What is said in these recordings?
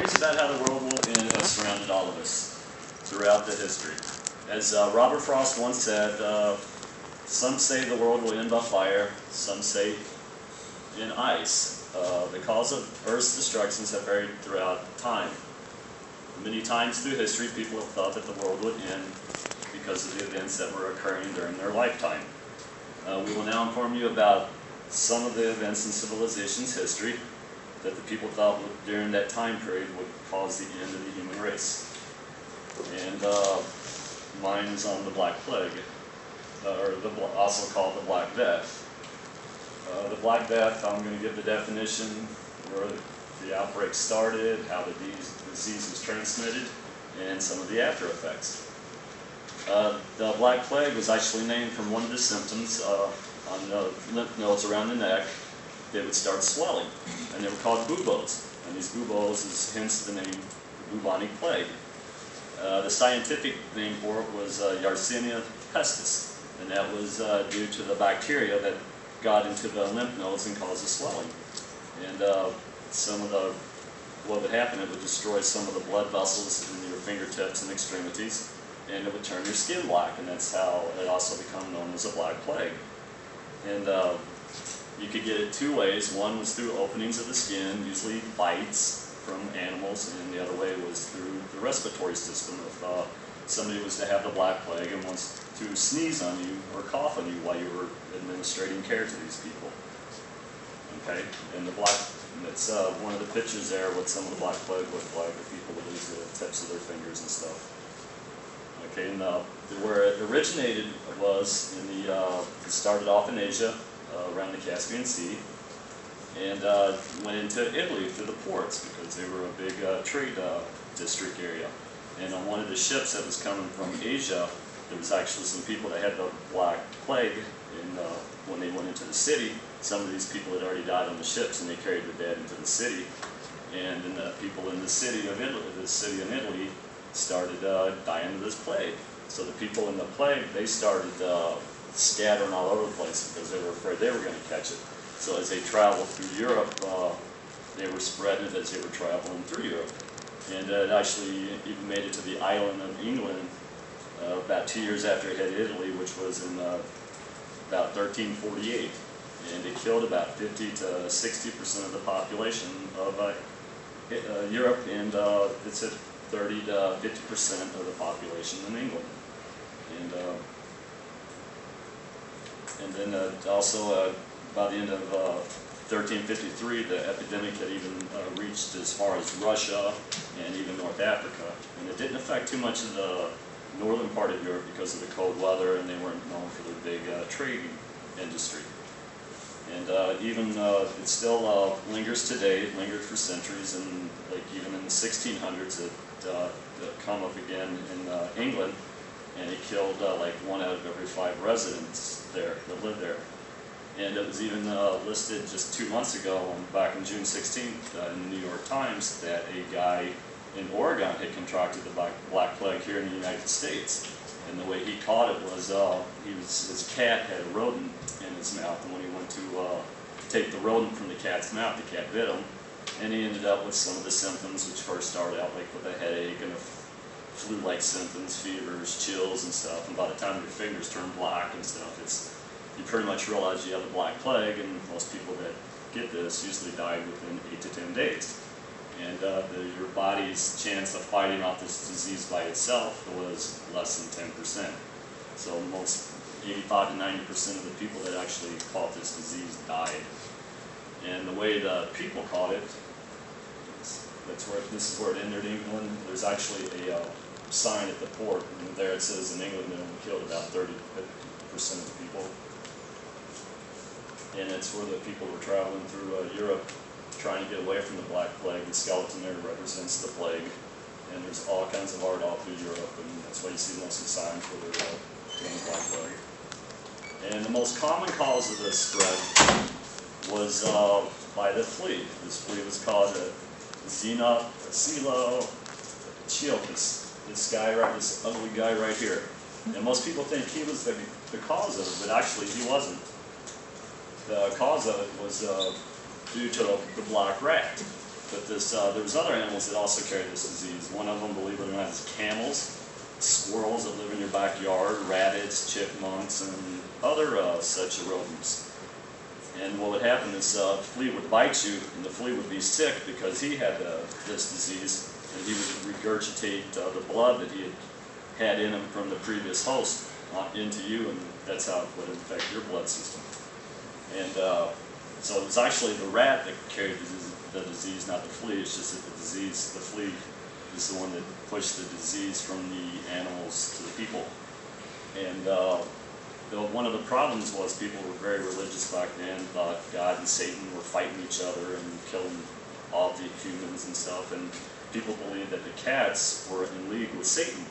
theories about how the world will end have surrounded all of us throughout the history. As Robert Frost once said, some say the world will end by fire, some say in ice. The cause of Earth's destructions have varied throughout time. Many times through history, people have thought that the world would end because of the events that were occurring during their lifetime. We will now inform you about some of the events in civilization's history that the people thought during that time period would cause the end of the human race. And mine is on the Black Plague, or also called the Black Death. The Black Death, I'm going to give the definition, where the outbreak started, how the disease was transmitted, and some of the after effects. The Black Plague was actually named from one of the symptoms on the lymph nodes around the neck. They would start swelling, and they were called buboes. And these buboes is hence the name bubonic plague. The scientific name for it was Yersinia pestis, and that was due to the bacteria that got into the lymph nodes and caused the swelling. And what would happen, it would destroy some of the blood vessels in your fingertips and extremities, and it would turn your skin black, and that's how it also became known as a Black Plague. And you could get it two ways. One was through openings of the skin, usually bites from animals, and the other way was through the respiratory system. If somebody was to have the Black Plague and wants to sneeze on you or cough on you while you were administering care to these people. Okay, and that's one of the pictures there, what some of the Black Plague looked like. The people would lose the tips of their fingers and stuff. Okay, and where it originated was in it started off in Asia, around the Caspian Sea, and went into Italy through the ports because they were a big trade district area. And on one of the ships that was coming from Asia, there was actually some people that had the Black Plague, and when they went into the city, some of these people had already died on the ships, and they carried the dead into the city. And then the people in the city of Italy, started dying of this plague. So the people in the plague, they started scattering all over the place because they were afraid they were going to catch it. So as they traveled through Europe, they were spreading it as they were traveling through Europe. And it actually even made it to the island of England about 2 years after it hit Italy, which was in about 1348. And it killed about 50 to 60% of the population of Europe, and it's at 30 to 50% of the population in England. And then also by the end of 1353, the epidemic had even reached as far as Russia and even North Africa. And it didn't affect too much of the northern part of Europe because of the cold weather, and they weren't known for their big trading industry. And it still lingers today. It lingered for centuries, and like even in the 1600s, it come up again in England, and it killed like 1 out of every 5 residents there that lived there. And it was even listed just 2 months ago, back on June 16th, in the New York Times, that a guy in Oregon had contracted the Black Plague here in the United States. And the way he caught it was, his cat had a rodent in his mouth, and when he went to take the rodent from the cat's mouth, the cat bit him, and he ended up with some of the symptoms, which first started out like with a headache and flu-like symptoms, fevers, chills and stuff, and by the time your fingers turn black and stuff, you pretty much realize you have the Black Plague, and most people that get this usually die within 8 to 10 days. And your body's chance of fighting off this disease by itself was less than 10%. So most 85 to 90% of the people that actually caught this disease died. And the way the people caught it, this is where it entered England. There's actually a sign at the port, and there it says in England it only killed about 30% of the people. And it's where the people were traveling through Europe trying to get away from the Black Plague. The skeleton there represents the plague, and there's all kinds of art all through Europe, and that's why you see most of the signs where they're doing the Black Plague. And the most common cause of this spread was by the flea. This flea was called Xenophila this ugly guy right here. And most people think he was the cause of it, but actually he wasn't. The cause of it was due to the black rat. But this, there was other animals that also carried this disease. One of them, believe it or not, is camels, squirrels that live in your backyard, rabbits, chipmunks, and other such rodents. And what would happen is the flea would bite you, and the flea would be sick because he had this disease, and he would regurgitate the blood that he had in him from the previous host into you, and that's how it would infect your blood system. And so it was actually the rat that carried the disease, not the flea. It's just that the flea is the one that pushed the disease from the animals to the people. And one of the problems was people were very religious back then, thought God and Satan were fighting each other and killing all the humans and stuff, and people believed that the cats were in league with Satan.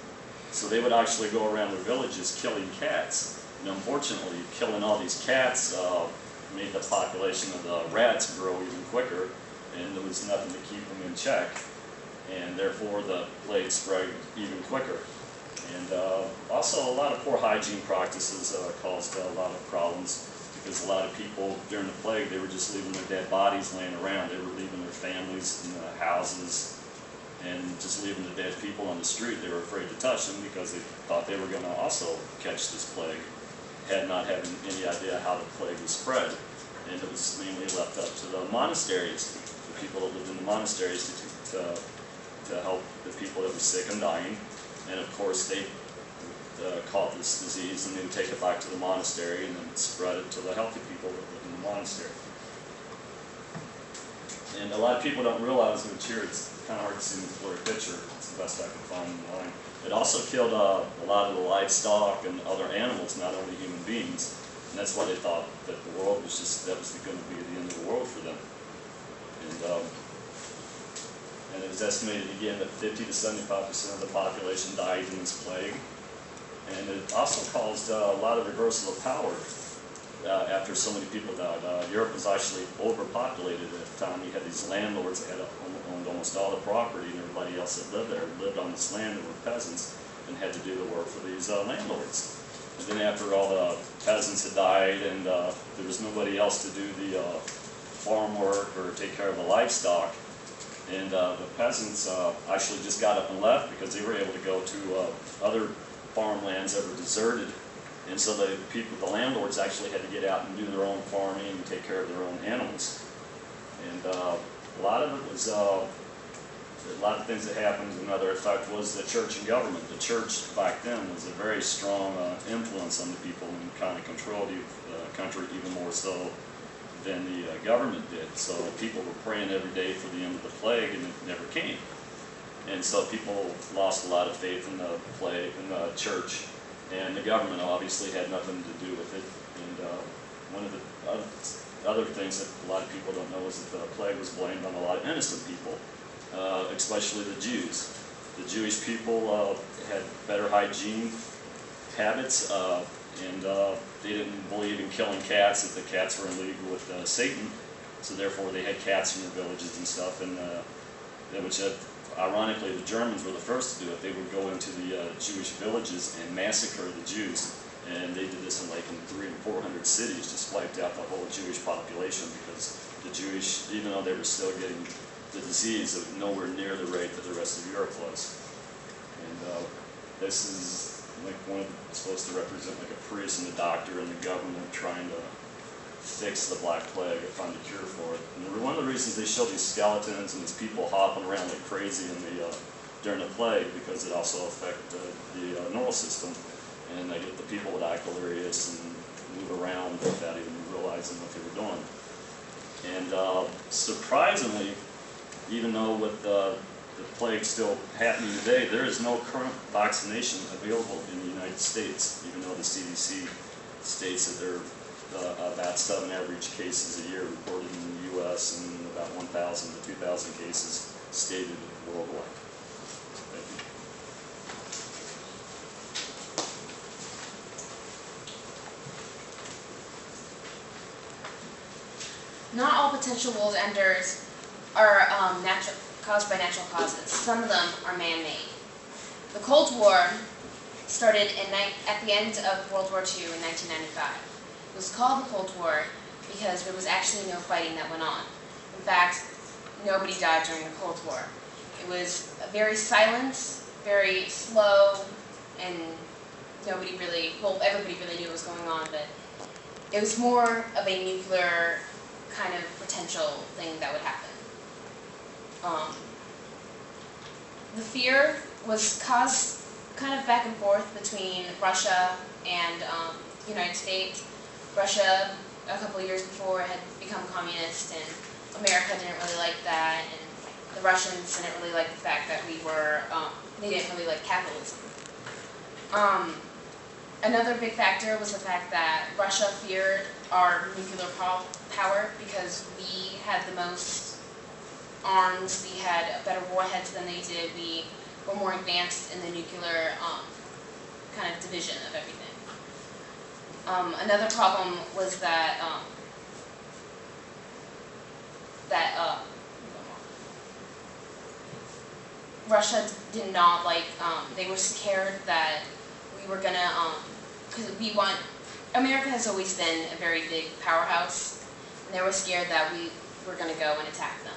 So they would actually go around their villages killing cats. And unfortunately, killing all these cats made the population of the rats grow even quicker, and there was nothing to keep them in check. And therefore the plague spread even quicker. And also a lot of poor hygiene practices caused a lot of problems, because a lot of people during the plague, they were just leaving their dead bodies laying around. They were leaving their families in the houses and just leaving the dead people on the street. They were afraid to touch them because they thought they were going to also catch this plague, not having any idea how the plague was spread. And it was mainly left up to the monasteries, the people that lived in the monasteries to help the people that were sick and dying. And of course they caught this disease and then take it back to the monastery and then spread it to the healthy people that lived in the monastery. And a lot of people don't realize, which here it's kind of hard to see in this blurry picture, it's the best I can find online. It also killed a lot of the livestock and other animals, not only human beings. And that's why they thought that the world was just, that was going to be the end of the world for them. And it was estimated again that 50 to 75% of the population died in this plague. And it also caused a lot of reversal of power after so many people died. Europe was actually overpopulated at the time. You had these landlords that had owned almost all the property, and everybody else that lived there lived on this land and were peasants and had to do the work for these landlords. And then after all the peasants had died and there was nobody else to do the farm work or take care of the livestock, and the peasants actually just got up and left because they were able to go to other farmlands that were deserted. And so the landlords actually had to get out and do their own farming and take care of their own animals. And a lot of it was, a lot of things that happened. Another effect was the church and government. The church back then was a very strong influence on the people and kind of controlled the country even more so than the government did. So people were praying every day for the end of the plague, and it never came. And so people lost a lot of faith in the plague, in the church, and the government obviously had nothing to do with it. And one of the other things that a lot of people don't know is that the plague was blamed on a lot of innocent people, especially the Jews. The Jewish people had better hygiene habits, and they didn't believe in killing cats, that the cats were in league with Satan, so therefore they had cats in their villages and stuff, and which ironically the Germans were the first to do it. They would go into the Jewish villages and massacre the Jews, and they did this in like in 300 and 400 cities, just wiped out the whole Jewish population, because the Jewish, even though they were still getting the disease, it was nowhere near the rate that the rest of Europe was. And this is like it's supposed to represent like a priest and a doctor and the government trying to fix the Black Plague or find a cure for it. And one of the reasons they show these skeletons and these people hopping around like crazy during the plague, because it also affected the nervous system, and they get the people would act delirious and move around without even realizing what they were doing. And surprisingly, even though with the plague still happening today, there is no current vaccination available in the United States, even though the CDC states that there are about 7 average cases a year reported in the U.S. and about 1,000 to 2,000 cases stated worldwide. Thank you. Not all potential world enders are caused by natural causes. Some of them are man-made. The Cold War started at the end of World War II in 1995. It was called the Cold War because there was actually no fighting that went on. In fact, nobody died during the Cold War. It was very silent, very slow, and nobody really, well, everybody really knew what was going on, but it was more of a nuclear kind of potential thing that would happen. The fear was caused kind of back and forth between Russia and the United States. Russia, a couple of years before, had become communist, and America didn't really like that, and the Russians didn't really like the fact that we were, they didn't really like capitalism. Another big factor was the fact that Russia feared our nuclear power because we had the most arms, we had better warheads than they did, we were more advanced in the nuclear kind of division of everything. Another problem was that Russia did not like, they were scared that we were gonna, because America has always been a very big powerhouse, and they were scared that we were gonna go and attack them.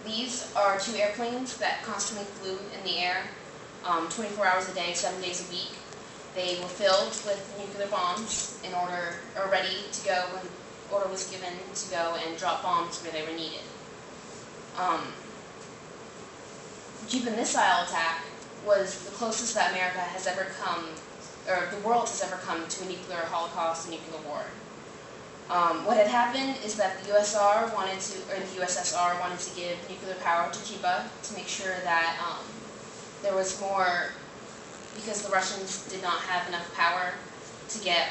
These are 2 airplanes that constantly flew in the air, 24 hours a day, 7 days a week. They were filled with nuclear bombs or ready to go when order was given to go and drop bombs where they were needed. Cuban Missile Attack was the closest that America has ever come, or the world has ever come to a nuclear holocaust, a nuclear war. What had happened is that the USSR wanted to give nuclear power to Cuba to make sure that there was more, because the Russians did not have enough power to get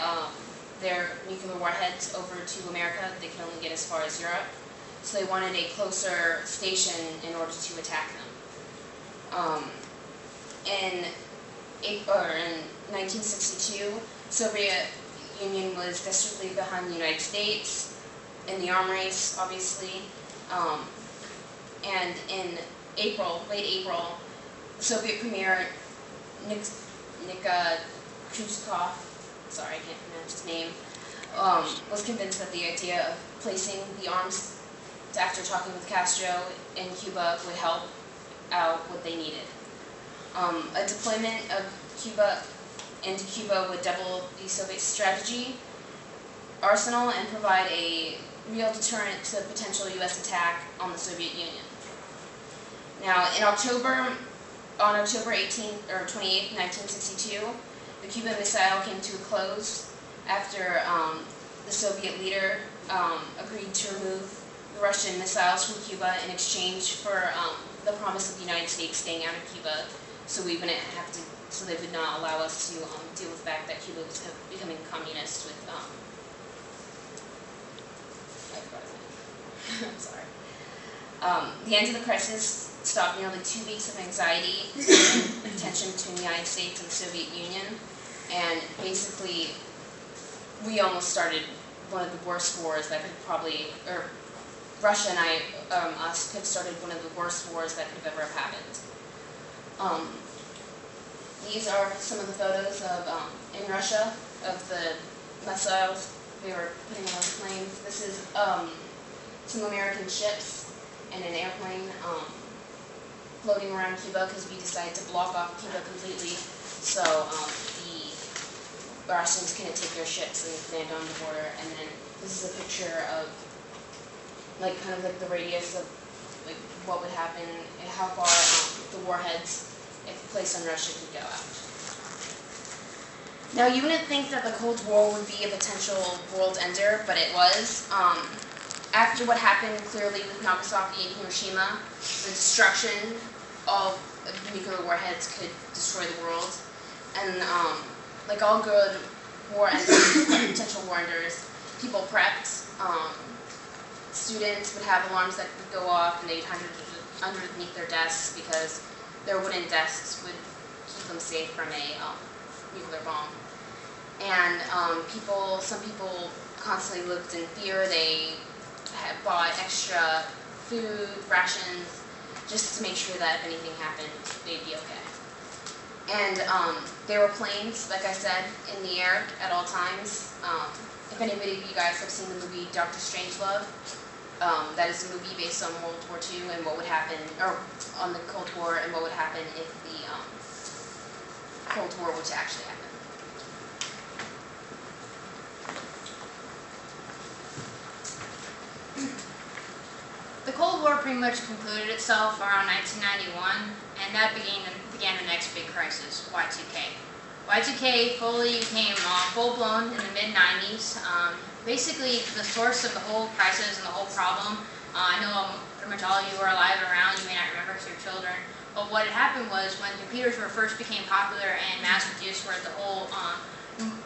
their nuclear warheads over to America. They could only get as far as Europe. So they wanted a closer station in order to attack them. In 1962, Soviet Union was desperately behind the United States in the arm race, obviously. And in late April, Soviet Premier Nikita Khrushchev, sorry, I can't pronounce his name, was convinced that the idea of placing the arms, after talking with Castro in Cuba, would help out what they needed. A deployment of into Cuba would double the Soviet strategy arsenal and provide a real deterrent to a potential U.S. attack on the Soviet Union. Now, on October 18th or 28th, 1962, the Cuban missile came to a close after the Soviet leader agreed to remove the Russian missiles from Cuba in exchange for the promise of the United States staying out of Cuba, so they would not allow us to deal with the fact that Cuba was becoming communist with, I forgot his name. I'm sorry. The end of the crisis stopped nearly 2 weeks of anxiety and tension between the United States and the Soviet Union, and basically we almost started one of the worst wars that could probably, or Russia and us could have started one of the worst wars that could have ever happened. These are some of the photos of, in Russia, of the missiles they were putting on those planes. This is some American ships and an airplane floating around Cuba because we decided to block off Cuba completely so the Russians couldn't take their ships and land on the border. And then this is a picture of kind of the radius of what would happen and how far the warheads, if placed on Russia, could go out. Now, you wouldn't think that the Cold War would be a potential world ender, but it was. After what happened clearly with Nagasaki and Hiroshima, the destruction of nuclear warheads could destroy the world. And like all good war enders, potential war enders, people prepped. Students would have alarms that would go off and they'd hide underneath their desks because their wooden desks would keep them safe from a nuclear bomb. And some people constantly lived in fear. They had bought extra food, rations, just to make sure that if anything happened, they'd be okay. And there were planes, like I said, in the air at all times. if anybody of you guys have seen the movie Doctor Strangelove, that is a movie based on World War II and what would happen, or on the Cold War, and what would happen if the Cold War were to actually happen. The Cold War pretty much concluded itself around 1991, and that began the next big crisis, Y2K. Y2K fully became full-blown in the mid-90s. Basically, the source of the whole crisis and the whole problem, I know pretty much all of you were alive and around, you may not remember because you're children, but what had happened was when computers first became popular and mass-produced where the whole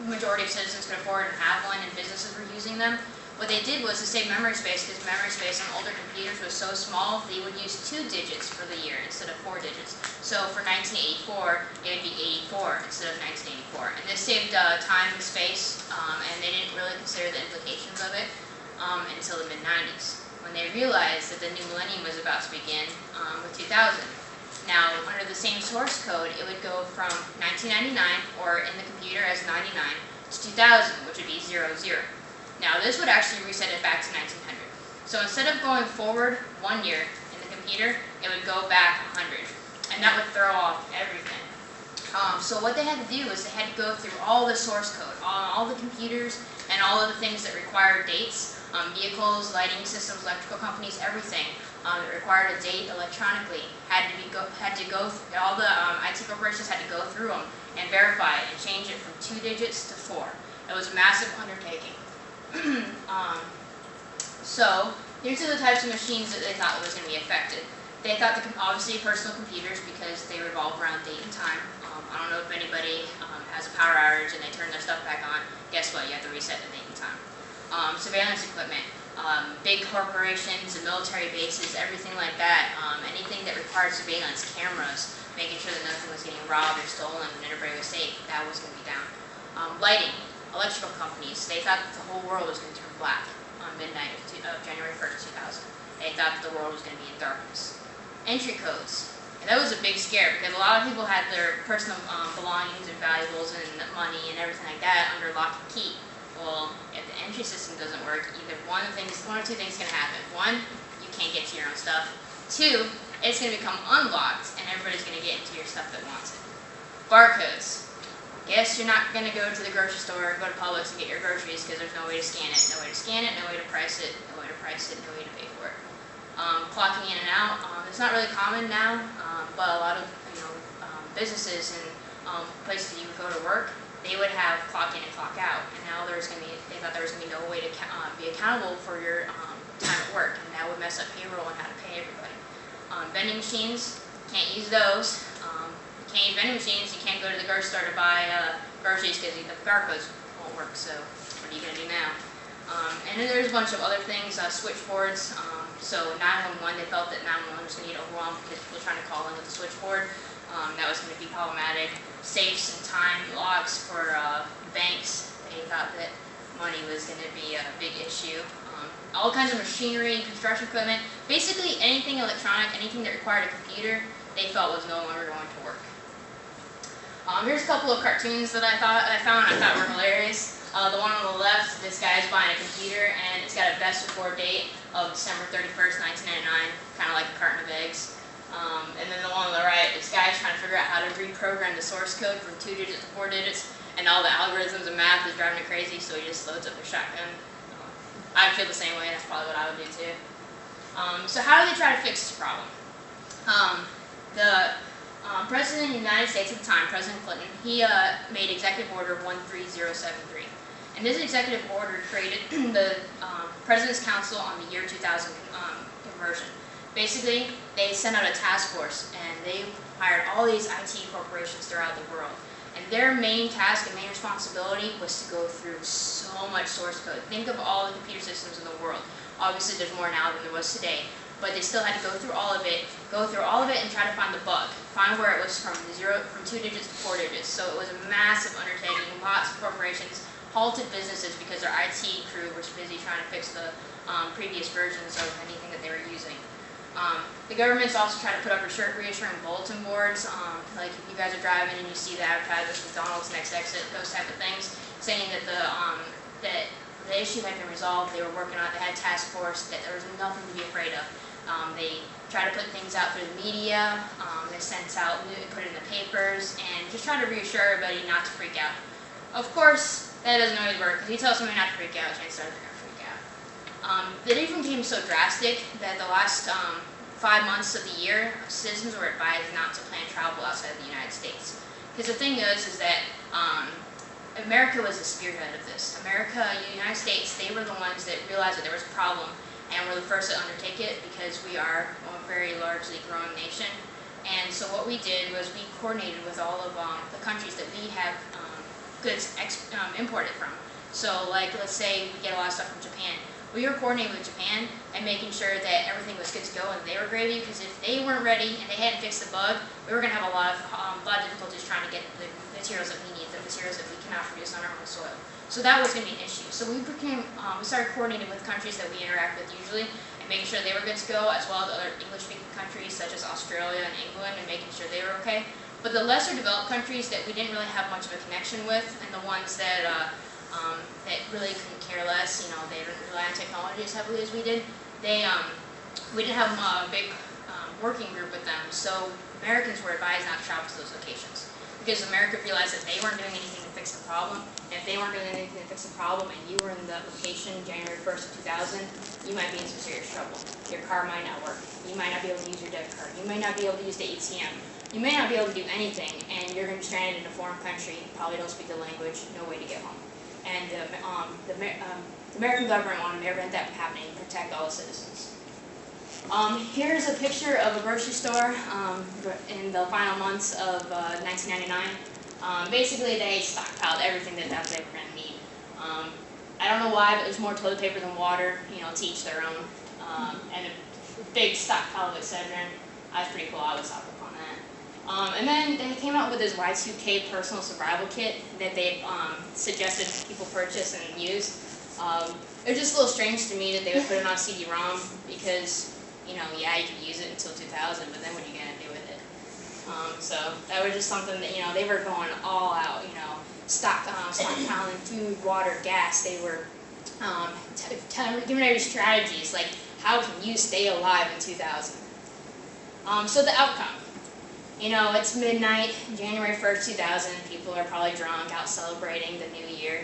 majority of citizens could afford and have one and businesses were using them, what they did was to save memory space, because memory space on older computers was so small, they would use 2 digits for the year instead of 4 digits. So for 1984, it would be 84 instead of 1984. And this saved time and space, and they didn't really consider the implications of it until the mid-90s, when they realized that the new millennium was about to begin with 2000. Now, under the same source code, it would go from 1999, or in the computer as 99, to 2000, which would be 00. Now, this would actually reset it back to 1900. So instead of going forward 1 year in the computer, it would go back 100. And that would throw off everything. So what they had to do is they had to go through all the source code, all the computers, and all of the things that required dates, vehicles, lighting systems, electrical companies, everything that required a date electronically had to go. All the IT corporations had to go through them and verify it and change it from 2 digits to 4. It was a massive undertaking. So these are the types of machines that they thought was going to be affected. They thought obviously personal computers because they revolve around date and time. I don't know if anybody has a power outage and they turn their stuff back on. Guess what? You have to reset the date and time. Surveillance equipment, big corporations and military bases, everything like that. Anything that required surveillance, cameras, making sure that nothing was getting robbed or stolen and everybody was safe, that was going to be down. Lighting. Electrical companies, they thought that the whole world was going to turn black on midnight of January 1st, 2000. They thought that the world was going to be in darkness. Entry codes. And that was a big scare because a lot of people had their personal belongings and valuables and money and everything like that under lock and key. Well, if the entry system doesn't work, either one or two things can happen. One, you can't get to your own stuff. Two, it's going to become unlocked and everybody's going to get into your stuff that wants it. Barcodes. Guess you're not going to go to the grocery store or go to Publix and get your groceries because there's no way to scan it. No way to scan it, no way to price it, no way to price it, no way to pay for it. Clocking in and out. It's not really common now, but a lot of businesses and places that you would go to work, they would have clock in and clock out. And now they thought there was going to be no way to be accountable for your time at work, and that would mess up payroll and how to pay everybody. Vending machines, can't use those. Can't use vending machines, you can't go to the grocery store to buy groceries because the barcodes won't work, so what are you going to do now? And then there's a bunch of other things, switchboards. So 911, they felt that 911 was going to get overwhelmed because people were trying to call in with the switchboard. That was going to be problematic. Safes and time locks for banks, they thought that money was going to be a big issue. All kinds of machinery, construction equipment, basically anything electronic, anything that required a computer, they felt was no longer going to work. Here's a couple of cartoons that I found were hilarious. The one on the left, this guy's buying a computer and it's got a best before date of December 31st, 1999, kind of like a carton of eggs. And then the one on the right, this guy's trying to figure out how to reprogram the source code from 2 digits to 4 digits, and all the algorithms and math is driving him crazy, so he just loads up a shotgun. I'd feel the same way, that's probably what I would do too. So how do they try to fix this problem? The President of the United States at the time, President Clinton, he made Executive Order 13073. And this executive order created the President's Council on the year 2000 conversion. Basically, they sent out a task force and they hired all these IT corporations throughout the world. And their main task and main responsibility was to go through so much source code. Think of all the computer systems in the world. Obviously, there's more now than there was today. But they still had to go through all of it and try to find the bug. Find where it was from 2 digits to 4 digits. So it was a massive undertaking. Lots of corporations halted businesses because their IT crew was busy trying to fix the previous versions of anything that they were using. The government's also trying to put up reassuring bulletin boards, like if you guys are driving and you see the advertisements, McDonald's next exit, those type of things, saying that the the issue had been resolved. They were working on it. They had a task force. That there was nothing to be afraid of. They tried to put things out through the media. They sent out, put it in the papers, and just try to reassure everybody not to freak out. Of course, that doesn't always work, because you tell somebody not to freak out, chances are they're going to freak out. It even became so drastic that the last 5 months of the year, citizens were advised not to plan travel outside of the United States. Because the thing is that America was the spearhead of this. America, the United States, they were the ones that realized that there was a problem, and were the first to undertake it, because we are a very largely growing nation. And so what we did was we coordinated with all of the countries that we have goods imported from. So like, let's say we get a lot of stuff from Japan. We were coordinating with Japan and making sure that everything was good to go and they were gravy, because if they weren't ready and they hadn't fixed the bug, we were going to have a lot of difficulties trying to get the materials that we need, the materials that we cannot produce on our own soil. So that was going to be an issue. So we started coordinating with countries that we interact with usually, and making sure they were good to go, as well as other English-speaking countries such as Australia and England, and making sure they were okay. But the lesser developed countries that we didn't really have much of a connection with, and the ones that that really couldn't care less, you know, they didn't rely on technology as heavily as we did, we didn't have a big working group with them. So Americans were advised not to travel to those locations, because America realized that they weren't doing anything to fix the problem. And if they weren't doing anything to fix the problem, and you were in that location January 1st of 2000, you might be in some serious trouble. Your car might not work. You might not be able to use your debit card. You might not be able to use the ATM. You may not be able to do anything, and you're going to be stranded in a foreign country, probably don't speak the language, no way to get home. And the American government wanted to prevent that from happening and protect all the citizens. Here's a picture of a grocery store in the final months of 1999. Basically, they stockpiled everything that they were going to need. I don't know why, but there's more toilet paper than water, you know, to each their own. And a big stockpile of Excedrin. That's pretty cool. I would stock up on that. And then they came out with this Y2K personal survival kit that they suggested people purchase and use. It was just a little strange to me that they would put it on CD-ROM, because, you know, yeah, you could use it until 2000, but then what are you going to do with it? So that was just something that, you know, they were going all out, you know, stockpiling food, water, gas. They were giving every strategies, like, how can you stay alive in 2000? So the outcome. You know, it's midnight, January 1st, 2000. People are probably drunk, out celebrating the new year.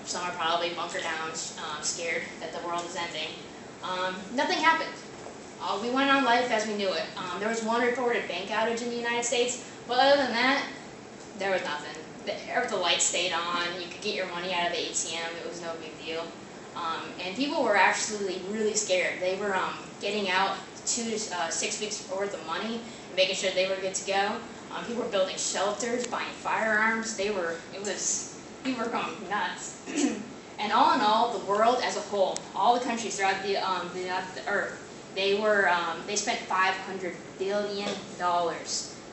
Some are probably bunkered down, scared that the world is ending. Nothing happened. We went on life as we knew it. There was one reported bank outage in the United States, but other than that, there was nothing. The lights stayed on. You could get your money out of the ATM. It was no big deal. And people were actually really scared. They were getting out 2 to 6 weeks worth of money, and making sure they were good to go. People were building shelters, buying firearms. People were going nuts. And all in all, the world as a whole, all the countries throughout the earth, they spent $500 billion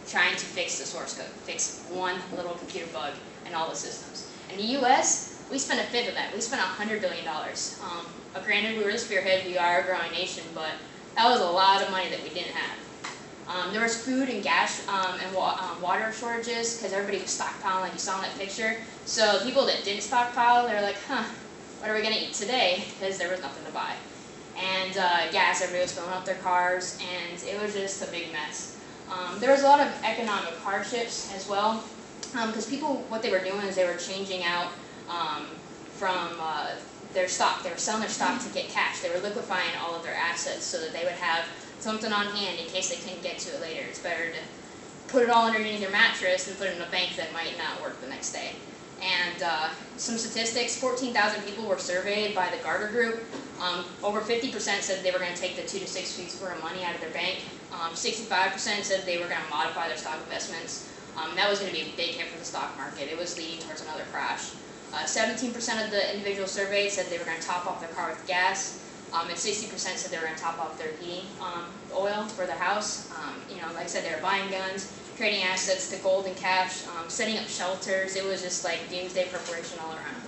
trying to fix the source code, fix one little computer bug and all the systems. In the U.S., we spent a fifth of that. We spent $100 billion. Granted, we were the spearhead, we are a growing nation, but that was a lot of money that we didn't have. There was food and gas and water shortages, because everybody was stockpiling, like you saw in that picture. So people that didn't stockpile, they were like, what are we going to eat today? Because there was nothing to buy. And gas, everybody was filling up their cars, and it was just a big mess. There was a lot of economic hardships as well, because people, what they were doing is they were changing out from their stock. They were selling their stock to get cash. They were liquefying all of their assets so that they would have something on hand in case they couldn't get to it later. It's better to put it all underneath their mattress than put it in a bank that might not work the next day. And some statistics, 14,000 people were surveyed by the Gartner Group. Over 50% said they were going to take the 2 to 6 weeks worth of money out of their bank. 65% said they were going to modify their stock investments. That was going to be a big hit for the stock market. It was leading towards another crash. 17% of the individuals surveyed said they were going to top off their car with gas. And 60% said they were going to top off their heating oil for their house. You know, like I said, they were buying guns, trading assets to gold and cash, setting up shelters. It was just like doomsday preparation all around.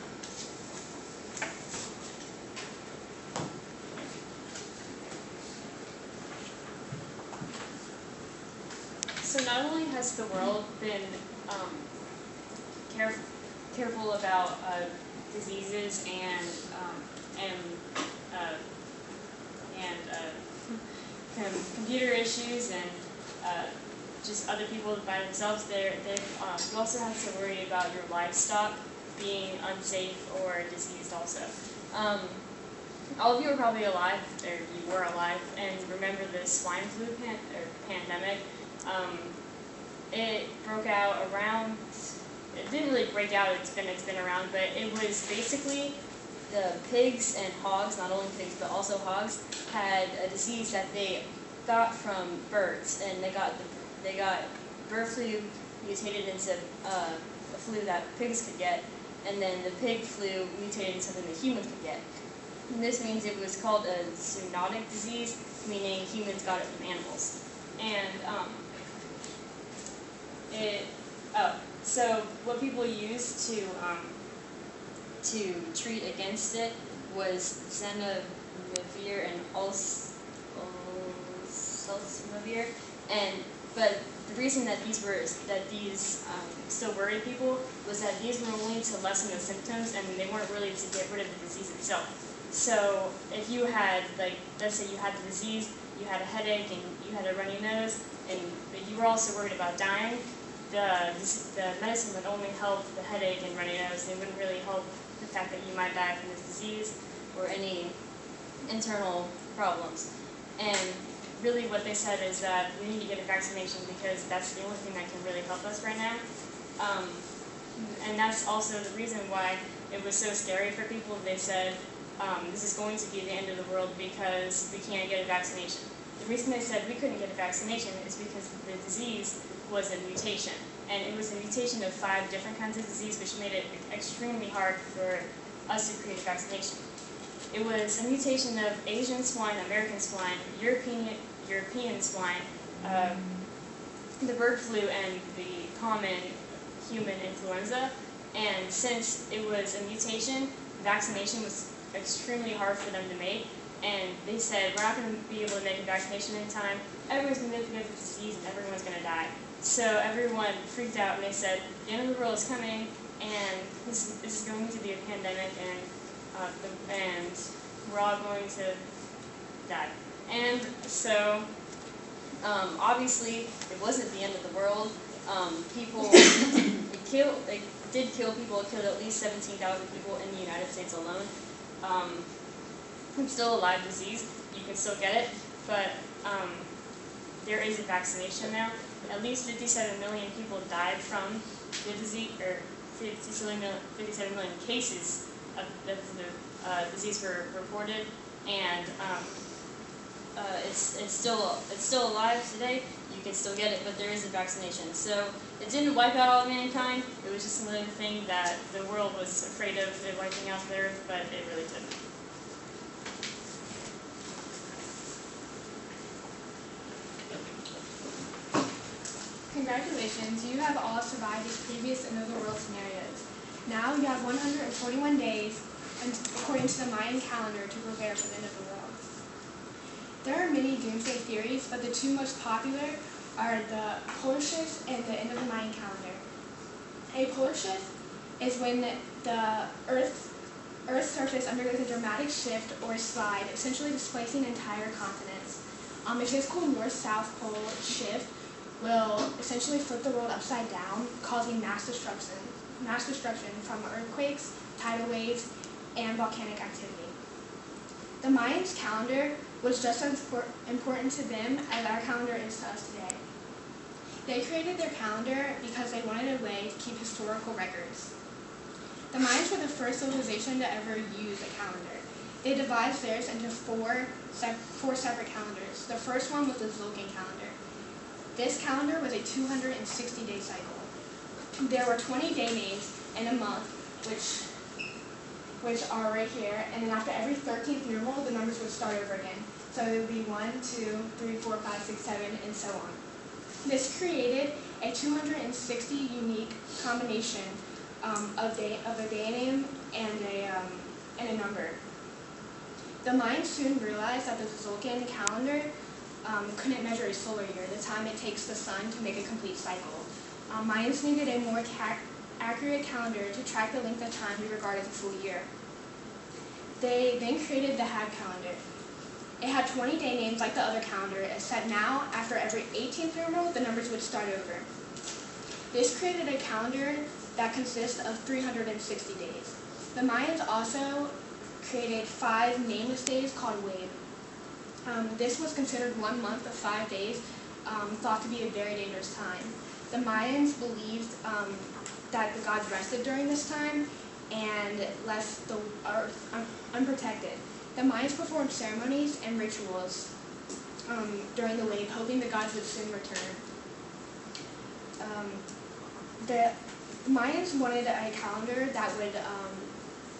So not only has the world been careful about diseases and computer issues and just other people by themselves. You also have to worry about your livestock being unsafe or diseased also. All of you are probably alive, or you were alive, and remember the swine flu pandemic. It broke out around, it didn't really break out, it's been around, but it was basically the pigs and hogs, not only pigs but also hogs, had a disease that they got from birds, and they got bird flu mutated into a flu that pigs could get, and then the pig flu mutated into something that humans could get. And this means it was called a zoonotic disease, meaning humans got it from animals. And so what people used to treat against it was zanamivir and oseltamivir, but the reason that these still worried people was that these were only to lessen the symptoms, and they weren't really to get rid of the disease itself. So if you had, let's say you had the disease, you had a headache, and you had a runny nose, but you were also worried about dying, the medicine would only help the headache and runny nose. It wouldn't really help the fact that you might die from this disease or any internal problems. And really what they said is that we need to get a vaccination because that's the only thing that can really help us right now. And that's also the reason why it was so scary for people. They said, this is going to be the end of the world because we can't get a vaccination. The reason they said we couldn't get a vaccination is because the disease was a mutation. And it was a mutation of 5 different kinds of disease, which made it extremely hard for us to create a vaccination. It was a mutation of Asian swine, American swine, European swine, the bird flu, and the common human influenza. And since it was a mutation, vaccination was extremely hard for them to make. And they said, we're not going to be able to make a vaccination in time. Everyone's going to get the disease and everyone's going to die. So everyone freaked out and they said, the end of the world is coming and this is going to be a pandemic and we're all going to die. And so obviously it wasn't the end of the world. It did kill people. It killed at least 17,000 people in the United States alone. It's still a live disease. You can still get it, but there is a vaccination now. At least 57 million people died from the disease, or 57 million cases of the disease were reported, and it's still alive today. You can still get it, but there is a vaccination. So it didn't wipe out all mankind. It was just another thing that the world was afraid of it wiping out the earth, but it really didn't. Congratulations, you have all survived these previous end-of-the-world scenarios. Now you have 141 days, according to the Mayan calendar, to prepare for the end of the world. There are many doomsday theories, but the 2 most popular are the polar shift and the end of the Mayan calendar. A polar shift is when the Earth's surface undergoes a dramatic shift or slide, essentially displacing entire continents. A physical north-south pole shift will essentially flip the world upside down, causing mass destruction from earthquakes, tidal waves, and volcanic activity. The Mayans' calendar was just as important to them as our calendar is to us today. They created their calendar because they wanted a way to keep historical records. The Mayans were the first civilization to ever use a calendar. They divided theirs into four separate calendars. The first one was the Tzolk'in calendar. This calendar was a 260-day cycle. There were 20 day names in a month, which are right here, and then after every 13th numeral, the numbers would start over again. So it would be 1, 2, 3, 4, 5, 6, 7, and so on. This created a 260 unique combination of a day name and a number. The Mayans soon realized that the Tzolk'in calendar couldn't measure a solar year, the time it takes the sun to make a complete cycle. Mayans needed a more accurate calendar to track the length of time we regard as a full year. They then created the Had calendar. It had 20 day names like the other calendar, except now, after every 18th numeral, the numbers would start over. This created a calendar that consists of 360 days. The Mayans also created 5 nameless days called Wave. This was considered 1 month of 5 days, thought to be a very dangerous time. The Mayans believed that the gods rested during this time and left the earth unprotected. The Mayans performed ceremonies and rituals during the wave, hoping the gods would soon return. The Mayans wanted a calendar that would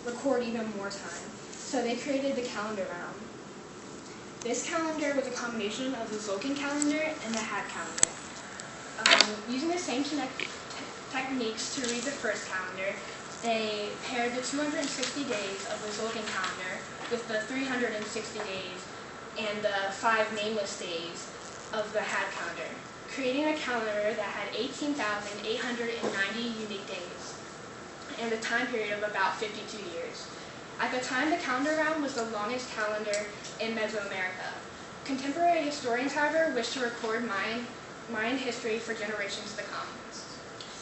record even more time, so they created the calendar round. This calendar was a combination of the Tzolk'in calendar and the Had calendar. Using the same techniques to read the first calendar, they paired the 260 days of the Tzolk'in calendar with the 360 days and the 5 nameless days of the Had calendar, creating a calendar that had 18,890 unique days and a time period of about 52 years. At the time, the calendar round was the longest calendar in Mesoamerica. Contemporary historians, however, wish to record Mayan history for generations to come.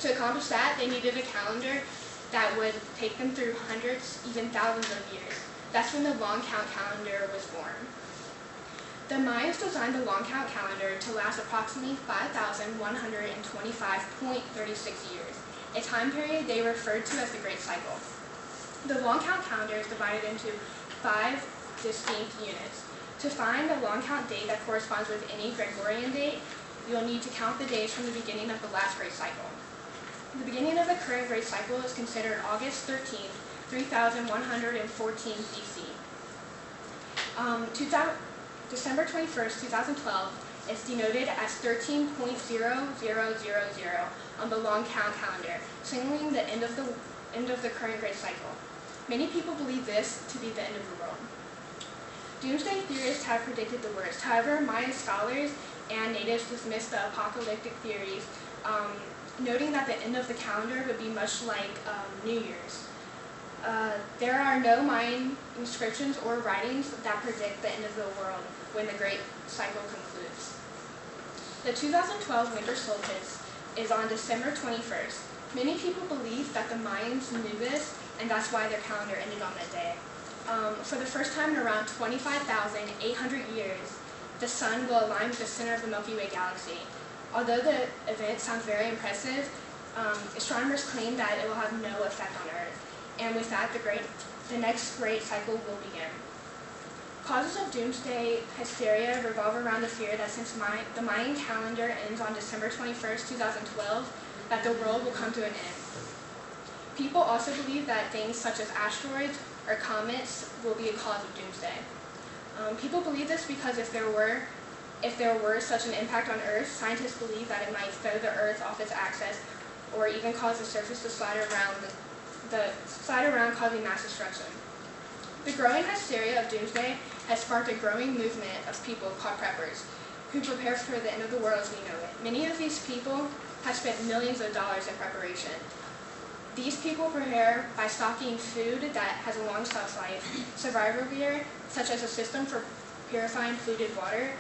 To accomplish that, they needed a calendar that would take them through hundreds, even thousands of years. That's when the long count calendar was born. The Mayans designed the long count calendar to last approximately 5,125.36 years, a time period they referred to as the Great Cycle. The long count calendar is divided into 5 distinct units. To find a long count date that corresponds with any Gregorian date, you'll need to count the days from the beginning of the last Great Cycle. The beginning of the current Great Cycle is considered August 13th, 3114 BC. December 21st, 2012 is denoted as 13.0000 on the long count calendar, signaling the end of the current Great Cycle. Many people believe this to be the end of the world. Doomsday theorists have predicted the worst. However, Mayan scholars and natives dismissed the apocalyptic theories, noting that the end of the calendar would be much like New Year's. There are no Mayan inscriptions or writings that predict the end of the world when the Great Cycle concludes. The 2012 winter solstice is on December 21st. Many people believe that the Mayans knew this, and that's why their calendar ended on that day. For the first time in around 25,800 years, the sun will align with the center of the Milky Way galaxy. Although the event sounds very impressive, astronomers claim that it will have no effect on Earth. And with that, the next Great Cycle will begin. Causes of doomsday hysteria revolve around the fear that since the Mayan calendar ends on December 21st, 2012, that the world will come to an end. People also believe that things such as asteroids or comets will be a cause of doomsday. People believe this because if there were such an impact on Earth, scientists believe that it might throw the Earth off its axis or even cause the surface to slide around, causing mass destruction. The growing hysteria of doomsday has sparked a growing movement of people called preppers, who prepare for the end of the world as we know it. Many of these people have spent millions of dollars in preparation. These people prepare by stocking food that has a long shelf life, survival gear, such as a system for purifying polluted water,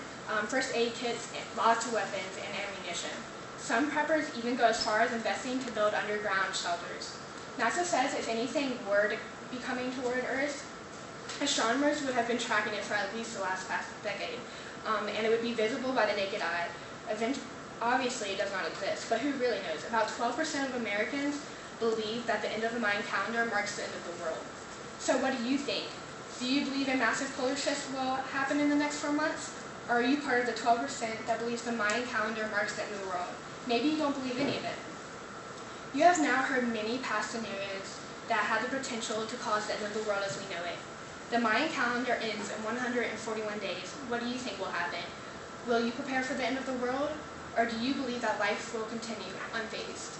first aid kits, lots of weapons, and ammunition. Some preppers even go as far as investing to build underground shelters. NASA says if anything were to be coming toward Earth, astronomers would have been tracking it for at least the past decade, and it would be visible by the naked eye. Obviously, it does not exist, but who really knows? About 12% of Americans believe that the end of the Mayan calendar marks the end of the world. So what do you think? Do you believe a massive polar shift will happen in the next 4 months? Or are you part of the 12% that believes the Mayan calendar marks the end of the world? Maybe you don't believe any of it. You have now heard many past scenarios that had the potential to cause the end of the world as we know it. The Mayan calendar ends in 141 days. What do you think will happen? Will you prepare for the end of the world? Or do you believe that life will continue unfazed?